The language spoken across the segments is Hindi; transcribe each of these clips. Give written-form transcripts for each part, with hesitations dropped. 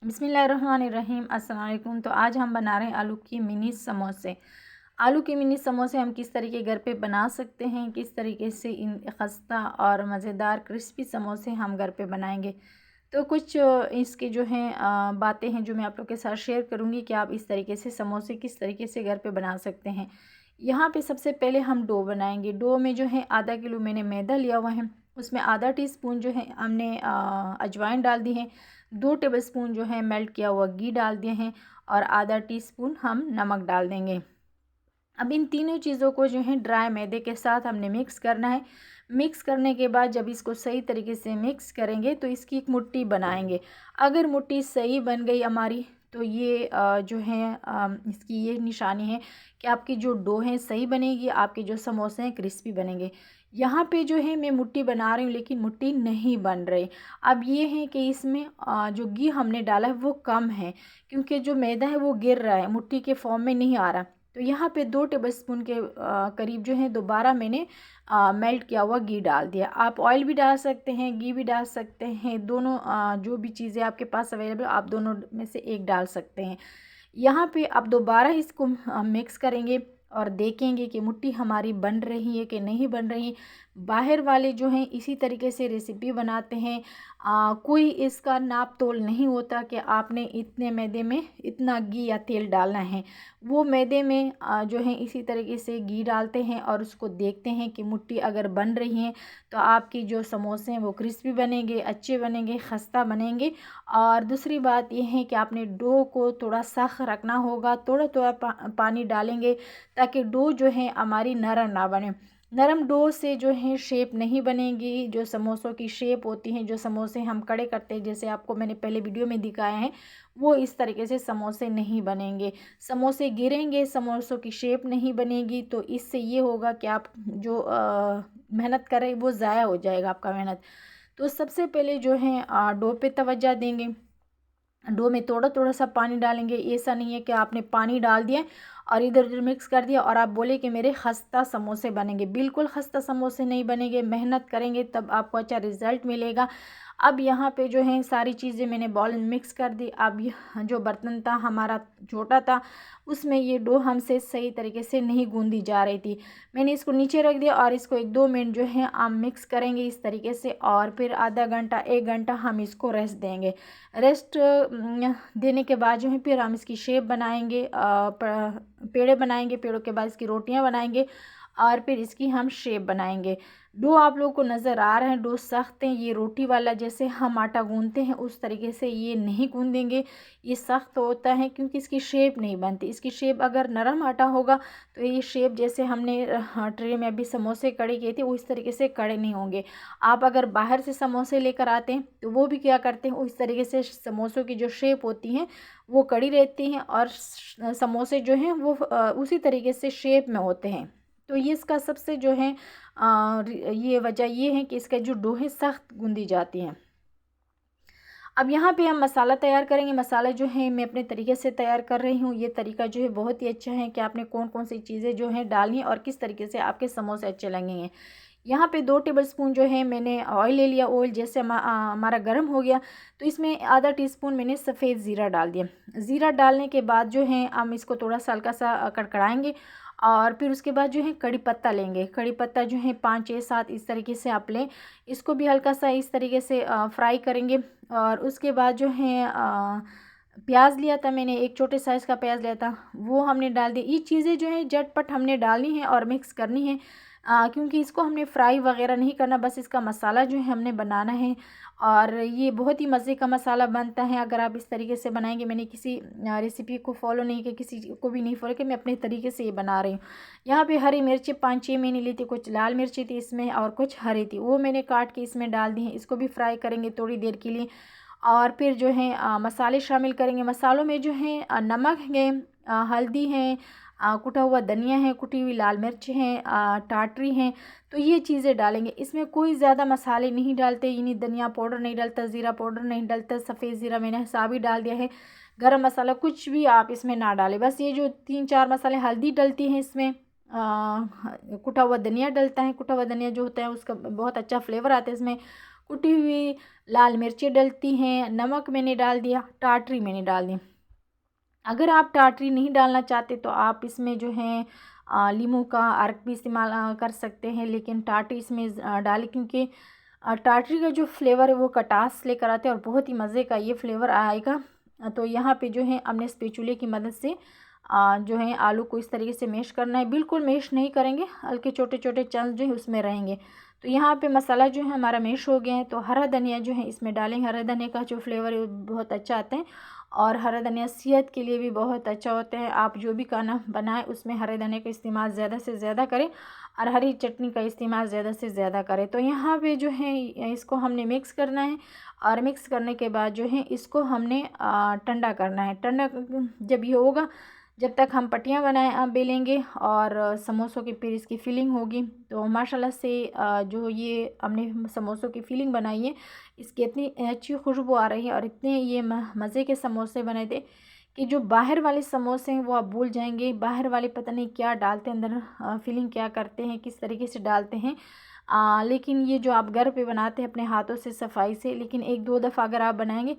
बिस्मिल्लाहिर्रहमानिर्रहीम। अस्सलाम वालेकुम। तो आज हम बना रहे हैं आलू की मिनी समोसे। आलू के मिनी समोसे हम किस तरीके घर पे बना सकते हैं, किस तरीके से इन खस्ता और मज़ेदार क्रिस्पी समोसे हम घर पे बनाएंगे। तो कुछ इसके जो हैं बातें हैं जो मैं आप लोग के साथ शेयर करूंगी कि आप इस तरीके से समोसे किस तरीके से घर पे बना सकते हैं। यहाँ पे सबसे पहले हम डो बनाएंगे। डो में जो है आधा किलो मैंने मैदा लिया हुआ है, उसमें आधा टीस्पून जो है हमने अजवाइन डाल दी है, 2 टेबलस्पून जो है मेल्ट किया हुआ घी डाल दिए हैं और आधा टीस्पून हम नमक डाल देंगे। अब इन तीनों चीज़ों को जो है ड्राई मैदे के साथ हमने मिक्स करना है। मिक्स करने के बाद जब इसको सही तरीके से मिक्स करेंगे तो इसकी एक मुट्ठी बनाएंगे। अगर मुट्ठी सही बन गई हमारी तो ये जो है इसकी ये निशानी है कि आपकी जो डो है सही बनेगी, आपके जो समोसे हैं क्रिस्पी बनेंगे। यहाँ पे जो है मैं मुट्ठी बना रही हूँ लेकिन मुट्ठी नहीं बन रही। अब ये है कि इसमें जो घी हमने डाला है वो कम है, क्योंकि जो मैदा है वो गिर रहा है, मुट्ठी के फॉर्म में नहीं आ रहा। तो यहाँ पे 2 टेबलस्पून के करीब जो है दोबारा मैंने मेल्ट किया हुआ घी डाल दिया। आप ऑयल भी डाल सकते हैं, घी भी डाल सकते हैं, दोनों जो भी चीज़ें आपके पास अवेलेबल आप दोनों में से एक डाल सकते हैं। यहाँ पे आप दोबारा इसको मिक्स करेंगे और देखेंगे कि मुट्ठी हमारी बन रही है कि नहीं बन रही। बाहर वाले जो हैं इसी तरीके से रेसिपी बनाते हैं, कोई इसका नाप तोल नहीं होता कि आपने इतने मैदे में इतना घी या तेल डालना है। वो मैदे में जो है इसी तरीके से घी डालते हैं और उसको देखते हैं कि मुट्ठी अगर बन रही है तो आपकी जो समोसे हैं वो क्रिस्पी बनेंगे, अच्छे बनेंगे, खस्ता बनेंगे। और दूसरी बात यह है कि आपने डो को थोड़ा सख्त रखना होगा, थोड़ा थोड़ा पानी डालेंगे ताकि डो जो है हमारी नरम ना बने। नरम डो से जो है शेप नहीं बनेगी, जो समोसों की शेप होती हैं, जो समोसे हम कड़े करते हैं जैसे आपको मैंने पहले वीडियो में दिखाया है, वो इस तरीके से समोसे नहीं बनेंगे। समोसे गिरेंगे, समोसों की शेप नहीं बनेगी। तो इससे ये होगा कि आप जो मेहनत कर रहे हैं वो ज़ाया हो जाएगा आपका मेहनत। तो सबसे पहले जो है डो पे तवज्जो देंगे। डो में थोड़ा थोड़ा सा पानी डालेंगे। ऐसा नहीं है कि आपने पानी डाल दिया और इधर उधर मिक्स कर दिया और आप बोले कि मेरे खस्ता समोसे बनेंगे। बिल्कुल खस्ता समोसे नहीं बनेंगे, मेहनत करेंगे तब आपको अच्छा रिज़ल्ट मिलेगा। अब यहाँ पे जो है सारी चीज़ें मैंने बॉल में मिक्स कर दी। अब जो बर्तन था हमारा छोटा था, उसमें ये डो हमसे सही तरीके से नहीं गूंदी जा रही थी। मैंने इसको नीचे रख दिया और इसको 1-2 मिनट जो है हम मिक्स करेंगे इस तरीके से, और फिर आधा घंटा 1 घंटा हम इसको रेस्ट देंगे। रेस्ट देने के बाद जो है फिर हम इसकी शेप बनाएंगे, पेड़े बनाएंगे, पेड़ों के बाद इसकी रोटियां बनाएंगे और फिर इसकी हम शेप बनाएंगे। डो आप लोगों को नज़र आ रहा है, डो सख्त है, ये रोटी वाला जैसे हम आटा गूंथते हैं उस तरीके से ये नहीं गूंदेंगे, ये सख्त होता है क्योंकि इसकी शेप नहीं बनती। इसकी शेप अगर नरम आटा होगा तो ये शेप जैसे हमने ट्रे में अभी समोसे कड़े किए थे उस तरीके से कड़े नहीं होंगे। आप अगर बाहर से समोसे लेकर आते हैं तो वो भी क्या करते हैं, उस तरीके से समोसों की जो शेप होती हैं वो कड़ी रहती हैं और समोसे जो हैं वो उसी तरीके से शेप में होते हैं। तो ये इसका सबसे जो है ये वजह ये है कि इसका जो डो है सख्त गूंदी जाती है। अब यहाँ पे हम मसाला तैयार करेंगे। मसाला जो है मैं अपने तरीके से तैयार कर रही हूँ। ये तरीका जो है बहुत ही अच्छा है कि आपने कौन कौन सी चीज़ें जो हैं डालनी है और किस तरीके से आपके समोसे अच्छे लगेंगे। यहाँ पे 2 टेबलस्पून जो है मैंने ऑयल ले लिया। ऑयल जैसे हमारा गर्म हो गया तो इसमें आधा टीस्पून मैंने सफ़ेद ज़ीरा डाल दिया। ज़ीरा डालने के बाद जो है हम इसको थोड़ा सा हल्का सा कड़कड़ाएंगे और फिर उसके बाद जो है कड़ी पत्ता लेंगे। कड़ी पत्ता जो है 5-6-7 इस तरीके से आप लें, इसको भी हल्का सा इस तरीके से फ्राई करेंगे। और उसके बाद जो है प्याज लिया था मैंने, एक छोटे साइज़ का प्याज लिया था, वो हमने डाल दी। ये चीज़ें जो है झटपट हमने डालनी है और मिक्स करनी है, क्योंकि इसको हमने फ्राई वगैरह नहीं करना, बस इसका मसाला जो है हमने बनाना है। और ये बहुत ही मज़े का मसाला बनता है अगर आप इस तरीके से बनाएंगे। मैंने किसी रेसिपी को फॉलो नहीं किया, किसी को भी नहीं फॉलो किया, मैं अपने तरीके से ये बना रही हूँ। यहाँ पे हरी मिर्ची 5-6 मैंने ली थी, कुछ लाल मिर्ची थी इसमें और कुछ हरी थी, वो मैंने काट के इसमें डाल दी है। इसको भी फ्राई करेंगे थोड़ी देर के लिए और फिर जो है मसाले शामिल करेंगे। मसालों में जो है नमक है, हल्दी है, कुटा हुआ धनिया है, कुटी हुई लाल मिर्च है, टाटरी हैं। तो ये चीज़ें डालेंगे। इसमें कोई ज़्यादा मसाले नहीं डालते, यानी धनिया पाउडर नहीं डालता, ज़ीरा पाउडर नहीं डालता, सफ़ेद ज़ीरा मैंने हिसाब ही डाल दिया है, गरम मसाला कुछ भी आप इसमें ना डालें। बस ये जो 3-4 मसाले, हल्दी डलती हैं इसमें, कुटा हुआ धनिया डलता है। कुटा हुआ धनिया जो होता है उसका बहुत अच्छा फ्लेवर आता है इसमें। कुटी हुई लाल मिर्चें डलती हैं, नमक मैंने डाल दिया, टाटरी मैंने डाल दी। अगर आप टाटरी नहीं डालना चाहते तो आप इसमें जो है लीमू का अर्क भी इस्तेमाल कर सकते हैं, लेकिन टाटरी इसमें डालें क्योंकि टाटरी का जो फ्लेवर है वो खटास लेकर आते हैं और बहुत ही मज़े का ये फ्लेवर आएगा। तो यहाँ पे जो है हमने स्पैचुले की मदद से जो है आलू को इस तरीके से मैश करना है। बिल्कुल मैश नहीं करेंगे, हल्के छोटे छोटे चंक्स जो है उसमें रहेंगे। तो यहाँ पे मसाला जो है हमारा मैश हो गया है। तो हरा धनिया जो है इसमें डालेंगे। हरा धनिया का जो फ्लेवर है वो बहुत अच्छा आता है और हरा धनिया सेहत के लिए भी बहुत अच्छा होता है। आप जो भी खाना बनाएं उसमें हरे धनिया का इस्तेमाल ज़्यादा से ज़्यादा करें और हरी चटनी का इस्तेमाल ज़्यादा से ज़्यादा करें। तो यहाँ पे जो है इसको हमने मिक्स करना है और मिक्स करने के बाद जो है इसको हमने ठंडा करना है। ठंडा जब ये होगा, जब तक हम पट्टियाँ बनाए बेलेंगे और समोसों की फिर इसकी फिलिंग होगी। तो माशाल्लाह से जो ये हमने समोसों की फिलिंग बनाई है इसकी इतनी अच्छी खुशबू आ रही है और इतने ये मज़े के समोसे बने थे कि जो बाहर वाले समोसे हैं वो आप भूल जाएंगे। बाहर वाले पता नहीं क्या डालते हैं अंदर, फिलिंग क्या करते हैं, किस तरीके से डालते हैं। लेकिन ये जो आप घर पे बनाते हैं अपने हाथों से सफाई से, लेकिन एक दो दफ़ा अगर आप बनाएंगे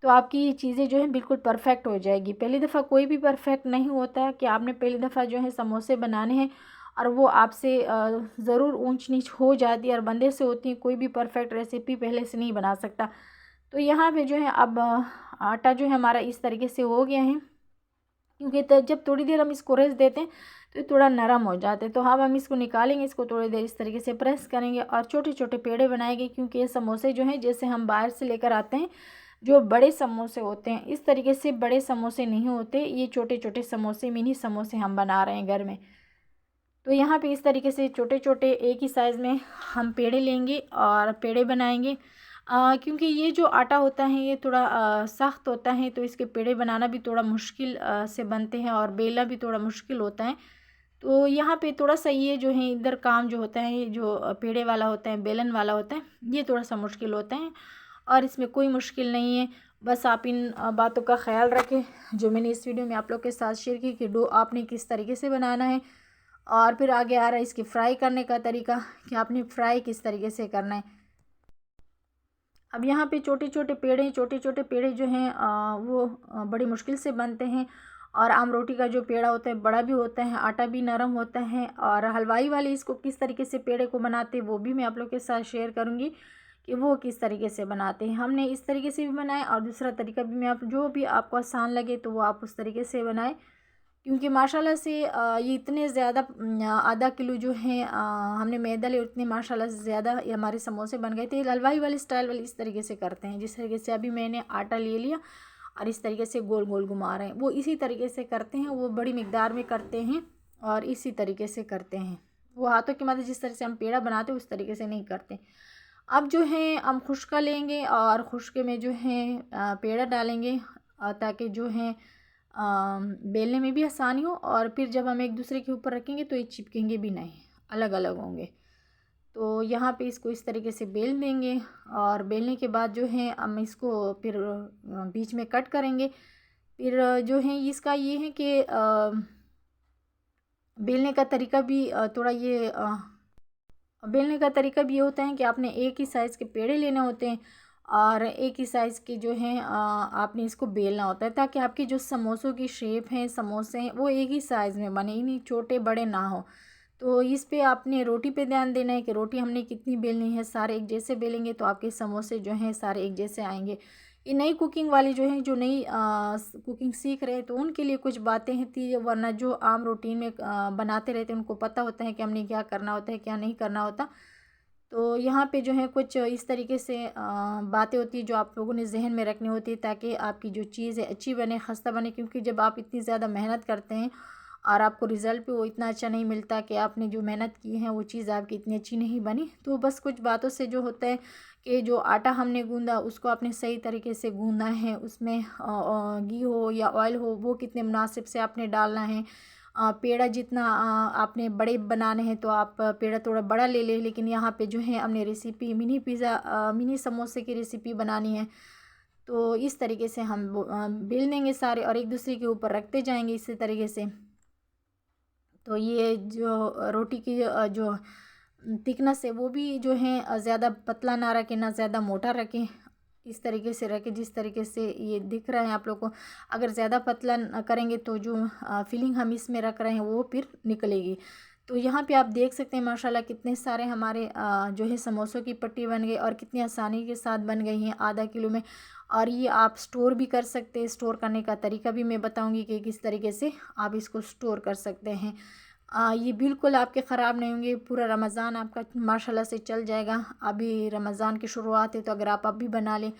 तो आपकी ये चीज़ें जो है बिल्कुल परफेक्ट हो जाएगी। पहली दफ़ा कोई भी परफेक्ट नहीं होता है कि आपने पहली दफ़ा जो है समोसे बनाने हैं और वो आपसे ज़रूर ऊंच नीच हो जाती है और बंदे से होती है। कोई भी परफेक्ट रेसिपी पहले से नहीं बना सकता। तो यहाँ पे जो है अब आटा जो है हमारा इस तरीके से हो गया है, क्योंकि जब थोड़ी देर हम इसको रेस्ट देते हैं तो ये थोड़ा नरम हो जाते हैं। तो अब हम इसको निकालेंगे, इसको थोड़ी देर इस तरीके से प्रेस करेंगे और छोटे छोटे पेड़े बनाएंगे, क्योंकि ये समोसे जो हैं जैसे हम बाहर से लेकर आते हैं जो बड़े समोसे होते हैं इस तरीके से बड़े समोसे नहीं होते। ये छोटे छोटे समोसे, मिनी समोसे हम बना रहे हैं घर में। तो यहाँ पे इस तरीके से छोटे छोटे एक ही साइज़ में हम पेड़े लेंगे और पेड़े बनाएंगे। क्योंकि ये जो आटा होता है ये थोड़ा सख्त होता है, तो इसके पेड़े बनाना भी थोड़ा मुश्किल से बनते हैं और बेलना भी थोड़ा मुश्किल होता है। तो यहाँ पे थोड़ा सा ये जो है इधर काम जो होता है, जो पेड़े वाला होता है, बेलन वाला होता है, ये थोड़ा सा मुश्किल होता है और इसमें कोई मुश्किल नहीं है। बस आप इन बातों का ख्याल रखें जो मैंने इस वीडियो में आप लोग के साथ शेयर की कि डो आपने किस तरीके से बनाना है। और फिर आगे आ रहा है इसकी फ्राई करने का तरीका कि आपने फ्राई किस तरीके से करना है। अब यहाँ पे छोटे छोटे पेड़े जो हैं वो बड़ी मुश्किल से बनते हैं और आम रोटी का जो पेड़ा होता है बड़ा भी होता है, आटा भी नरम होता है। और हलवाई वाले इसको किस तरीके से पेड़े को बनाते हैं वो भी मैं आप लोग के साथ शेयर करूँगी कि वो किस तरीके से बनाते हैं। हमने इस तरीके से भी बनाए और दूसरा तरीका भी मैं आप जो भी आपको आसान लगे तो वो आप उस तरीके से बनाएं, क्योंकि माशाल्लाह से ये इतने ज़्यादा आधा किलो जो है हमने मैदा लिए, उतने माशाल्लाह से ज़्यादा ये हमारे समोसे बन गए थे। हलवाई वाले स्टाइल वाले इस तरीके से करते हैं, जिस तरीके से अभी मैंने आटा ले लिया और इस तरीके से गोल गोल घुमा रहे हैं, वो इसी तरीके से करते हैं। वो बड़ी मिकदार में करते हैं और इसी तरीके से करते हैं। वो हाथों की मदद जिस तरह से हम पेड़ा बनाते हैं उस तरीके से नहीं करते। अब जो है हम खुश्का लेंगे और खुश्के में जो है पेड़ा डालेंगे ताकि जो है बेलने में भी आसानी हो और फिर जब हम एक दूसरे के ऊपर रखेंगे तो ये चिपकेंगे भी नहीं, अलग अलग होंगे। तो यहाँ पे इसको इस तरीके से बेल देंगे और बेलने के बाद जो है हम इसको फिर बीच में कट करेंगे। फिर जो है इसका ये है कि बेलने का तरीका भी थोड़ा ये बेलने का तरीका भी ये होता है कि आपने एक ही साइज़ के पेड़े लेने होते हैं और एक ही साइज़ के जो हैं आपने इसको बेलना होता है, ताकि आपकी जो समोसों की शेप है, समोसे हैं, वो एक ही साइज़ में बने, इन्हीं छोटे बड़े ना हो। तो इस पे आपने रोटी पे ध्यान देना है कि रोटी हमने कितनी बेलनी है। सारे एक जैसे बेलेंगे तो आपके समोसे जो हैं सारे एक जैसे आएंगे। ये नई कुकिंग वाले जो हैं, जो नई कुकिंग सीख रहे हैं तो उनके लिए कुछ बातें हैं थी, वरना जो आम रूटीन में बनाते रहते हैं उनको पता होता है कि हमने क्या करना होता है क्या नहीं करना होता। तो यहाँ पे जो है कुछ इस तरीके से बातें होती है जो आप लोगों ने जहन में रखनी होती है ताकि आपकी जो चीज़ है अच्छी बने, खस्ता बने। क्योंकि जब आप इतनी ज़्यादा मेहनत करते हैं और आपको रिज़ल्ट भी वो इतना अच्छा नहीं मिलता कि आपने जो मेहनत की है वो चीज़ आपकी इतनी अच्छी नहीं बनी। तो बस कुछ बातों से जो होता है कि जो आटा हमने गूंदा उसको आपने सही तरीके से गूंदना है, उसमें घी हो या ऑयल हो वो कितने मुनासिब से आपने डालना है। पेड़ा जितना आपने बड़े बनाने हैं तो आप पेड़ा थोड़ा बड़ा ले लें, लेकिन यहाँ पे जो है हमने रेसिपी मिनी पिज़्ज़ा मिनी समोसे की रेसिपी बनानी है। तो इस तरीके से हम बेल देंगे सारे और एक दूसरे के ऊपर रखते जाएंगे इसी तरीके से। तो ये जो रोटी की जो थिकनेस है वो भी जो है ज़्यादा पतला ना रखें ना ज़्यादा मोटा रखें, इस तरीके से रखें जिस तरीके से ये दिख रहा है आप लोग को। अगर ज़्यादा पतला करेंगे तो जो फिलिंग हम इसमें रख रहे हैं वो फिर निकलेगी। तो यहाँ पे आप देख सकते हैं माशाल्लाह कितने सारे हमारे जो है समोसों की पट्टी बन गई और कितनी आसानी के साथ बन गई हैं आधा किलो में। और ये आप स्टोर भी कर सकते हैं, स्टोर करने का तरीका भी मैं बताऊंगी कि किस तरीके से आप इसको स्टोर कर सकते हैं। ये बिल्कुल आपके ख़राब नहीं होंगे, पूरा रमज़ान आपका माशाल्लाह से चल जाएगा। अभी रमज़ान की शुरुआत है तो अगर आप अभी बना लें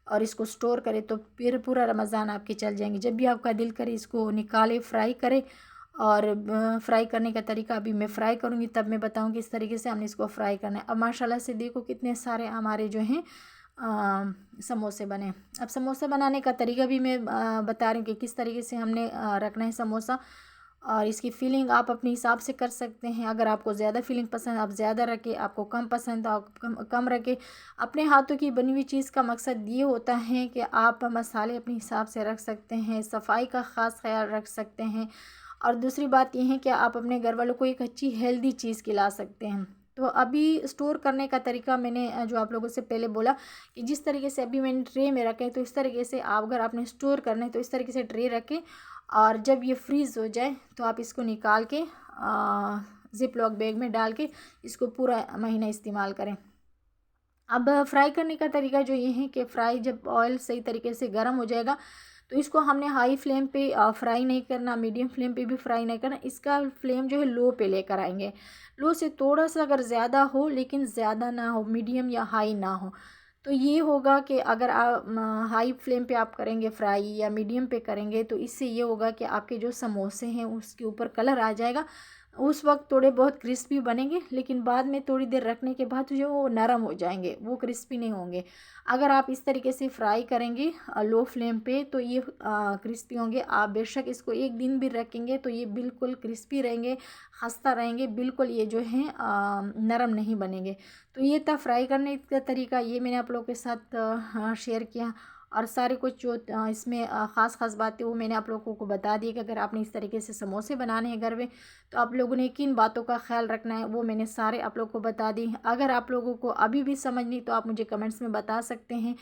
और इसको स्टोर करें तो फिर पूरा रमज़ान आपके चल जाएंगे। जब भी आपका दिल करे इसको निकालें, फ्राई करें। और फ्राई करने का तरीका अभी मैं फ्राई करूँगी तब मैं बताऊँगी इस तरीके से हमने इसको फ्राई करना है। अब माशाल्लाह से देखो कितने सारे हमारे जो हैं समोसे बने। अब समोसा बनाने का तरीका भी मैं बता रही हूँ कि किस तरीके से हमने रखना है समोसा। और इसकी फीलिंग आप अपने हिसाब से कर सकते हैं। अगर आपको ज़्यादा फीलिंग पसंद आप ज़्यादा रखें, आपको कम पसंद तो आप कम रखें। अपने हाथों की बनी हुई चीज़ का मकसद ये होता है कि आप मसाले अपने हिसाब से रख सकते हैं, सफाई का ख़ास ख्याल रख सकते हैं। और दूसरी बात यह है कि आप अपने घर वालों को एक अच्छी हेल्दी चीज़ खिला सकते हैं। तो अभी स्टोर करने का तरीका मैंने जो आप लोगों से पहले बोला कि जिस तरीके से अभी मैंने ट्रे में रखे तो इस तरीके से आप अगर आपने स्टोर करना है तो इस तरीके से ट्रे रखें। और जब ये फ्रीज़ हो जाए तो आप इसको निकाल के ज़िप लॉक बैग में डाल के इसको पूरा महीना इस्तेमाल करें। अब फ्राई करने का तरीका जो ये है कि फ्राई जब ऑयल सही तरीके से गर्म हो जाएगा तो इसको हमने हाई फ्लेम पे फ्राई नहीं करना, मीडियम फ्लेम पे भी फ्राई नहीं करना। इसका फ्लेम जो है लो पे लेकर आएंगे। लो से थोड़ा सा अगर ज़्यादा हो लेकिन ज़्यादा ना हो, मीडियम या हाई ना हो। तो ये होगा कि अगर आप हाई फ्लेम पे आप करेंगे फ्राई या मीडियम पे करेंगे तो इससे ये होगा कि आपके जो समोसे हैं उसके ऊपर कलर आ जाएगा। उस वक्त थोड़े बहुत क्रिस्पी बनेंगे लेकिन बाद में थोड़ी देर रखने के बाद जो वो नरम हो जाएंगे, वो क्रिस्पी नहीं होंगे। अगर आप इस तरीके से फ्राई करेंगे लो फ्लेम पे तो ये क्रिस्पी होंगे। आप बेशक इसको एक दिन भी रखेंगे तो ये बिल्कुल क्रिस्पी रहेंगे, खस्ता रहेंगे, बिल्कुल ये जो है नरम नहीं बनेंगे। तो ये था फ्राई करने का तरीका, ये मैंने आप लोगों के साथ शेयर किया। और सारे कुछ जो इसमें ख़ास ख़ास बातें वो मैंने आप लोगों को बता दी कि अगर आपने इस तरीके से समोसे बनाने हैं घर में तो आप लोगों ने किन बातों का ख्याल रखना है वो मैंने सारे आप लोगों को बता दी। अगर आप लोगों को अभी भी समझ नहीं तो आप मुझे कमेंट्स में बता सकते हैं।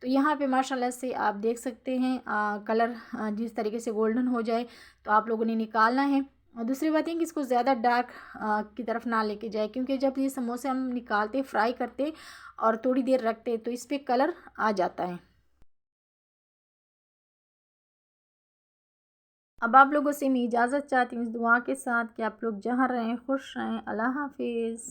तो यहाँ पे माशाल्लाह से आप देख सकते हैं कलर जिस तरीके से गोल्डन हो जाए तो आप लोगों ने निकालना है। और दूसरी बात है कि इसको ज़्यादा डार्क की तरफ ना लेके जाए, क्योंकि जब ये समोसे हम निकालते फ्राई करते और थोड़ी देर रखते तो इस पर कलर आ जाता है। अब आप लोगों से मैं इजाज़त चाहती हूँ इस दुआ के साथ कि आप लोग जहाँ रहें खुश रहें। अल्लाह हाफिज़।